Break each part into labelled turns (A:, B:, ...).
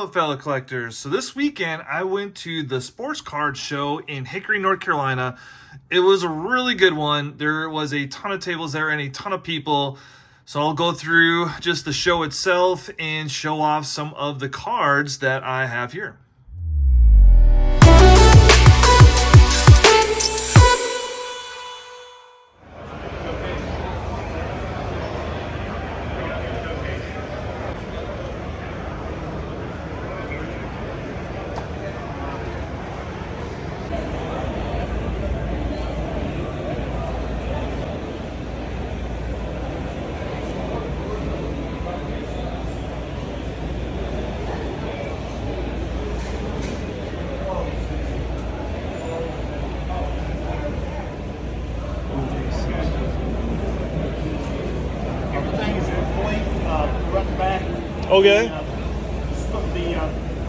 A: Hello, fellow collectors. So this weekend, I went to the Sports Card Show in Hickory, North Carolina. It was a really good one. There was a ton of tables there and a ton of people. So I'll go through just the show itself and show off some of the cards that I have here. Okay.
B: The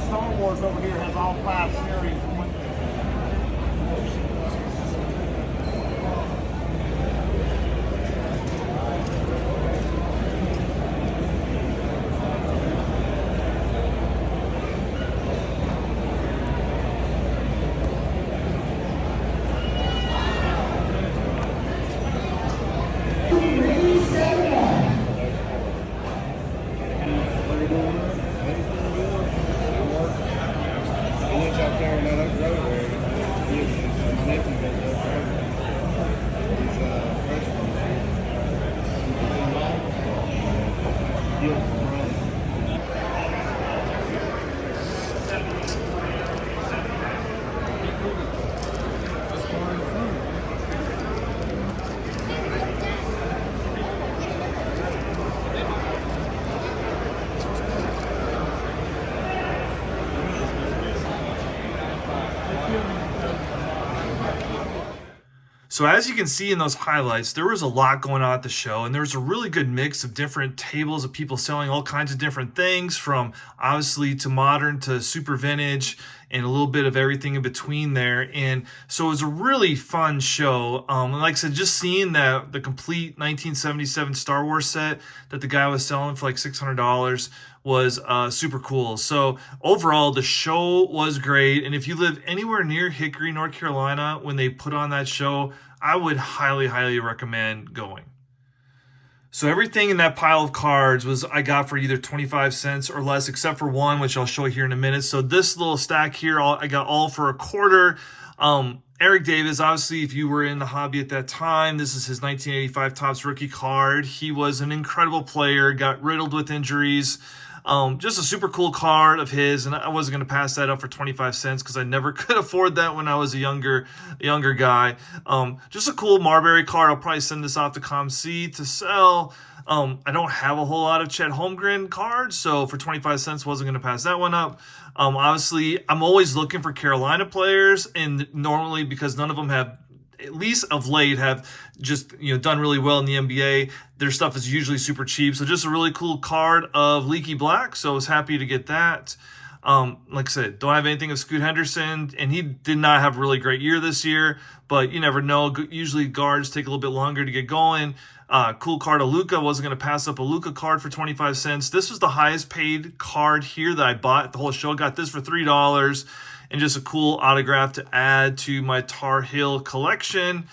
B: Star Wars over here has all 5 series.
A: So as you can see in those highlights, there was a lot going on at the show, and there was a really good mix of different tables of people selling all kinds of different things, from obviously to modern to super vintage and a little bit of everything in between there. And so it was a really fun show. Like I said, just seeing the complete 1977 Star Wars set that the guy was selling for like $600 was super cool. So overall, the show was great. And if you live anywhere near Hickory, North Carolina, when they put on that show, I would highly, highly recommend going. So everything in that pile of cards I got for either 25 cents or less, except for one, which I'll show you here in a minute. So this little stack here, I got all for a quarter. Eric Davis, obviously, if you were in the hobby at that time, this is his 1985 Topps rookie card. He was an incredible player, got riddled with injuries. Just a super cool card of his, and I wasn't going to pass that up for 25 cents because I never could afford that when I was a younger guy. Just a cool Marbury card. I'll probably send this off to ComC to sell. I don't have a whole lot of Chet Holmgren cards, so for 25 cents, wasn't going to pass that one up. Obviously, I'm always looking for Carolina players, and normally, because none of them have, at least of late, have just done really well in the NBA, their stuff is usually super cheap. So just a really cool card of Leaky Black. So I was happy to get that. Like I said, don't have anything of Scoot Henderson, and he did not have a really great year this year, but you never know. Usually guards take a little bit longer to get going. Cool card of Luka. Wasn't going to pass up a Luka card for 25 cents. This was the highest paid card here that I bought the whole show. Got this for $3. And just a cool autograph to add to my Tar Heel collection.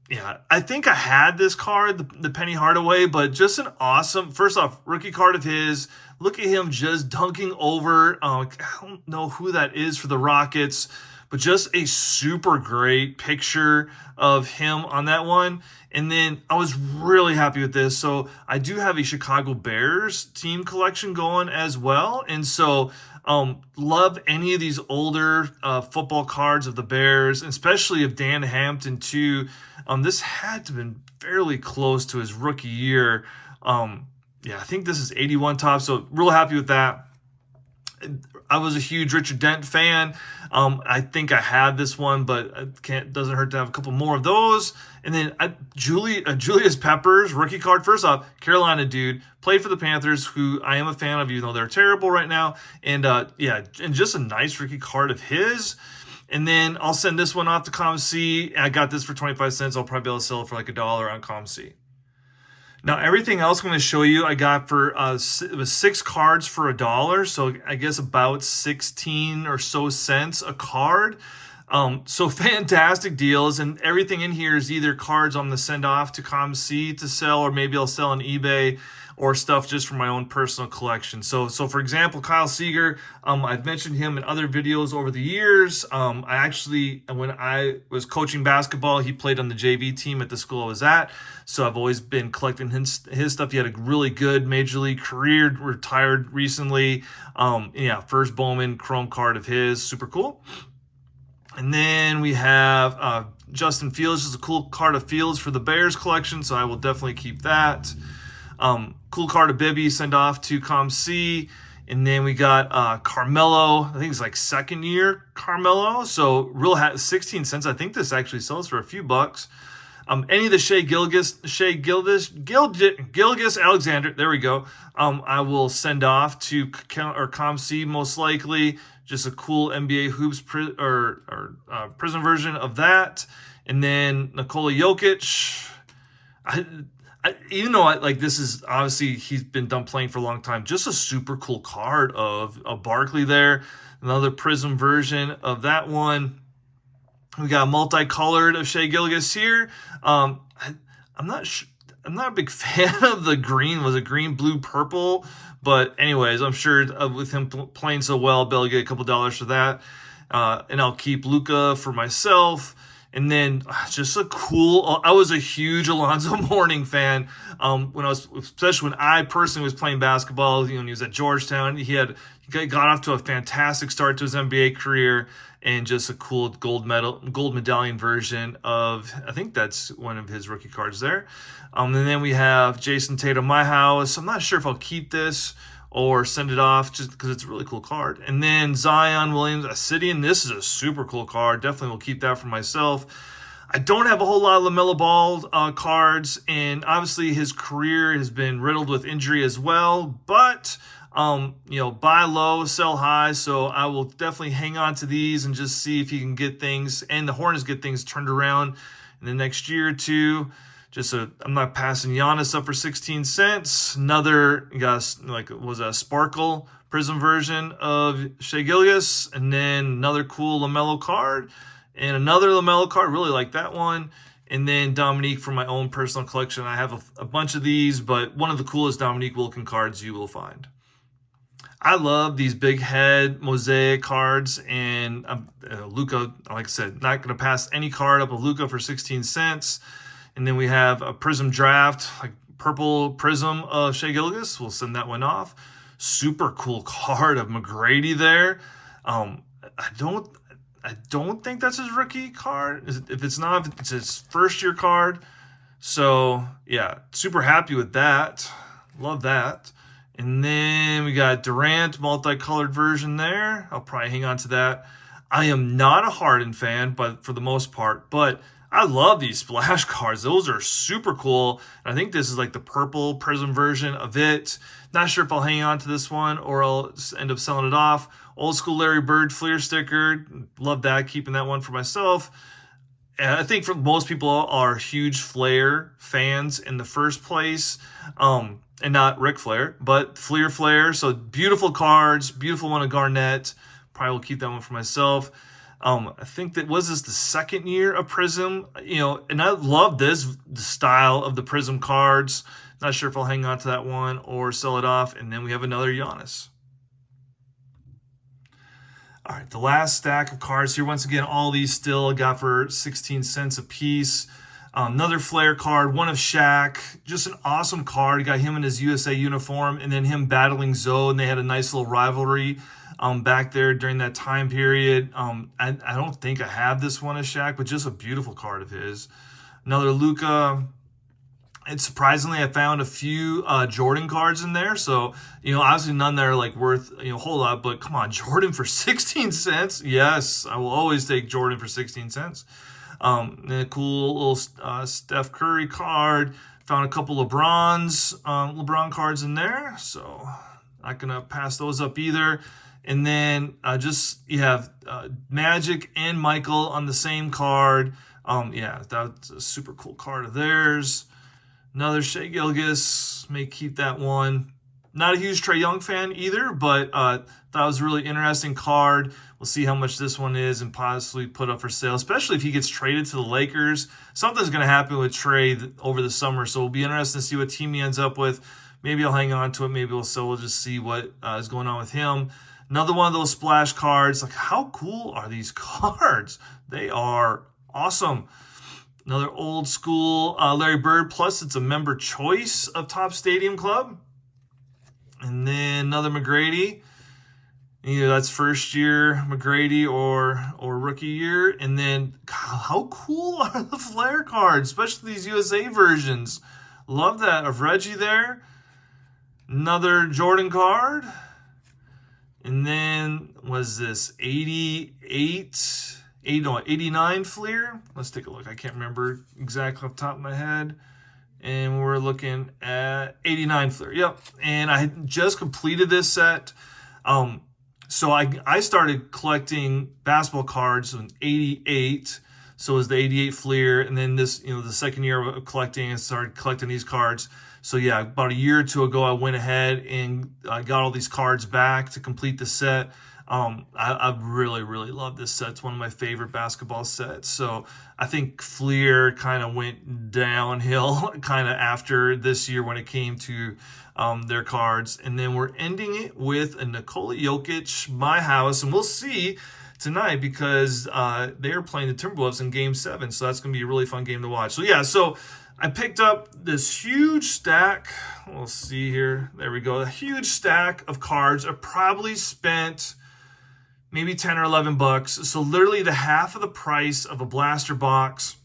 A: Yeah, I think I had this card, the Penny Hardaway, but just an awesome, first off, rookie card of his. Look at him just dunking over. I don't know who that is for the Rockets, but just a super great picture of him on that one. And then I was really happy with this. So I do have a Chicago Bears team collection going as well. And so love any of these older football cards of the Bears, especially of Dan Hampton too. This had to have been fairly close to his rookie year. Yeah, I think this is 81 top, so real happy with that. I was a huge Richard Dent fan. I think I had this one, but doesn't hurt to have a couple more of those. And then Julius Peppers, rookie card. First off, Carolina dude, played for the Panthers, who I am a fan of, even though they're terrible right now. And yeah, and just a nice rookie card of his. And then I'll send this one off to ComC. I got this for 25 cents. I'll probably be able to sell it for like $1 on ComC. Now, everything else I'm going to show you, I got for it was 6 cards for $1, so I guess about 16 or so cents a card. So fantastic deals, and everything in here is either cards I'm going to send off to ComC to sell, or maybe I'll sell on eBay, or stuff just for my own personal collection. So for example, Kyle Seager, I've mentioned him in other videos over the years. I actually, when I was coaching basketball, he played on the JV team at the school I was at. So I've always been collecting his stuff. He had a really good major league career, retired recently. Yeah, first Bowman Chrome card of his, super cool. And then we have Justin Fields, just a cool card of Fields for the Bears collection, so I will definitely keep that. Cool card of Bibby, send off to ComC. And then we got Carmelo, I think it's like second year Carmelo, so 16 cents. I think this actually sells for a few bucks. Any of the Shea Gilgeous Alexander, there we go. I will send off to ComC most likely. Just a cool NBA hoops Prism version of that. And then Nikola Jokic. Even though like this is obviously he's been done playing for a long time, just a super cool card of Barkley there. Another Prism version of that one. We got multicolored of Shea Gilgeous here. I'm not a big fan of the green. Was it green, blue, purple? But anyways, I'm sure with him playing so well, I'll be able to get a couple dollars for that. And I'll keep Luka for myself. And then just a cool, I was a huge Alonzo Mourning fan. Especially when I personally was playing basketball, when he was at Georgetown, he got off to a fantastic start to his NBA career, and just a cool gold medallion version of, I think that's one of his rookie cards there. And then we have Jason Tatum, My House. I'm not sure if I'll keep this or send it off just because it's a really cool card. And then Zion Williams, Obsidian. This is a super cool card. Definitely will keep that for myself. I don't have a whole lot of LaMelo Ball cards, and obviously his career has been riddled with injury as well. But buy low, sell high. So I will definitely hang on to these and just see if he can get things, and the Hornets get things turned around in the next year or two. I'm not passing Giannis up for 16 cents. Another, was a Sparkle Prism version of Shea Gilgeous, and then another cool LaMelo card, and another LaMelo card. Really like that one. And then Dominique for my own personal collection. I have a bunch of these, but one of the coolest Dominique Wilkins cards you will find. I love these big head mosaic cards, and Luka, like I said, not going to pass any card up of Luka for 16 cents. And then we have a Prism Draft, like purple Prism of Shea Gilgeous. We'll send that one off. Super cool card of McGrady there. I don't think that's his rookie card. If it's not, it's his first year card. So yeah, super happy with that. Love that. And then we got Durant, multicolored version there. I'll probably hang on to that. I am not a Harden fan, but for the most part, but I love these splash cards. Those are super cool. I think this is like the purple Prism version of it. Not sure if I'll hang on to this one or I'll end up selling it off. Old school Larry Bird Fleer sticker. Love that. Keeping that one for myself. And I think for most people are huge Flair fans in the first place. And not Ric Flair, but Flair. So beautiful cards. Beautiful one of Garnett. Probably will keep that one for myself. I think that was this the second year of Prism, and I love the style of the Prism cards. Not sure if I'll hang on to that one or sell it off. And then we have another Giannis. All right, the last stack of cards here. Once again, all these still got for 16 cents a piece. Another Flair card, one of Shaq. Just an awesome card. Got him in his USA uniform, and then him battling Zoe, and they had a nice little rivalry back there during that time period. I don't think I have this one of Shaq, but just a beautiful card of his. Another Luka. And surprisingly, I found a few Jordan cards in there. So, obviously none that are like worth a whole lot, but come on, Jordan for 16 cents. Yes, I will always take Jordan for 16 cents. And a cool little Steph Curry card. Found a couple LeBron cards in there. So not going to pass those up either. And then you have Magic and Michael on the same card. That's a super cool card of theirs. Another Shea Gilgeous, may keep that one. Not a huge Trae Young fan either, but thought it was a really interesting card. We'll see how much this one is and possibly put up for sale, especially if he gets traded to the Lakers. Something's going to happen with Trae over the summer, so it'll be interesting to see what team he ends up with. Maybe I'll hang on to it. Maybe we'll sell. We'll just see what is going on with him. Another one of those splash cards. Like, how cool are these cards? They are awesome. Another old school Larry Bird, plus it's a member choice of Top Stadium Club. And then another McGrady. Either that's first year McGrady or rookie year. And then, God, how cool are the Flair cards, especially these USA versions. Love that. Of Reggie there. Another Jordan card. And then, was this 89 Fleer? Let's take a look. I can't remember exactly off the top of my head. And we're looking at 89 Fleer. Yep. And I just completed this set. So I started collecting basketball cards in 88. So it was the 88 Fleer. And then this, the second year of collecting, I started collecting these cards. So yeah, about a year or two ago, I went ahead and I got all these cards back to complete the set. I really, really love this set. It's one of my favorite basketball sets. So I think Fleer kind of went downhill kind of after this year when it came to their cards. And then we're ending it with a Nikola Jokic, my house. And we'll see tonight because they are playing the Timberwolves in Game 7. So that's going to be a really fun game to watch. So yeah, so I picked up this huge stack. We'll see here. There we go. A huge stack of cards. I probably spent maybe 10 or 11 bucks. So literally the half of the price of a blaster box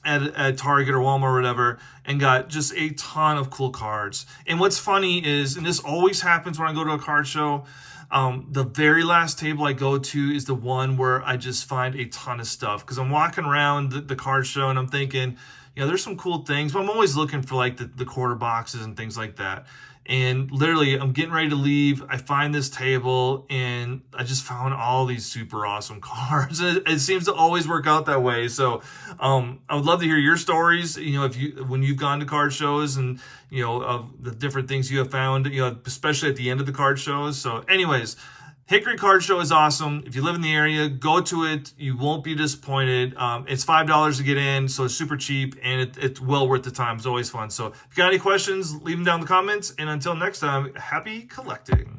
A: at Target or Walmart or whatever, and got just a ton of cool cards. And what's funny is, and this always happens when I go to a card show, the very last table I go to is the one where I just find a ton of stuff. Because I'm walking around the card show and I'm thinking, there's some cool things, but I'm always looking for like the quarter boxes and things like that. And literally, I'm getting ready to leave. I find this table, and I just found all these super awesome cards. It seems to always work out that way. So, I would love to hear your stories. When you've gone to card shows, and of the different things you have found. Especially at the end of the card shows. So, anyways, Hickory Card Show is awesome. If you live in the area, go to it. You won't be disappointed. It's $5 to get in, so it's super cheap, and it's well worth the time. It's always fun. So if you got any questions, leave them down in the comments. And until next time, happy collecting.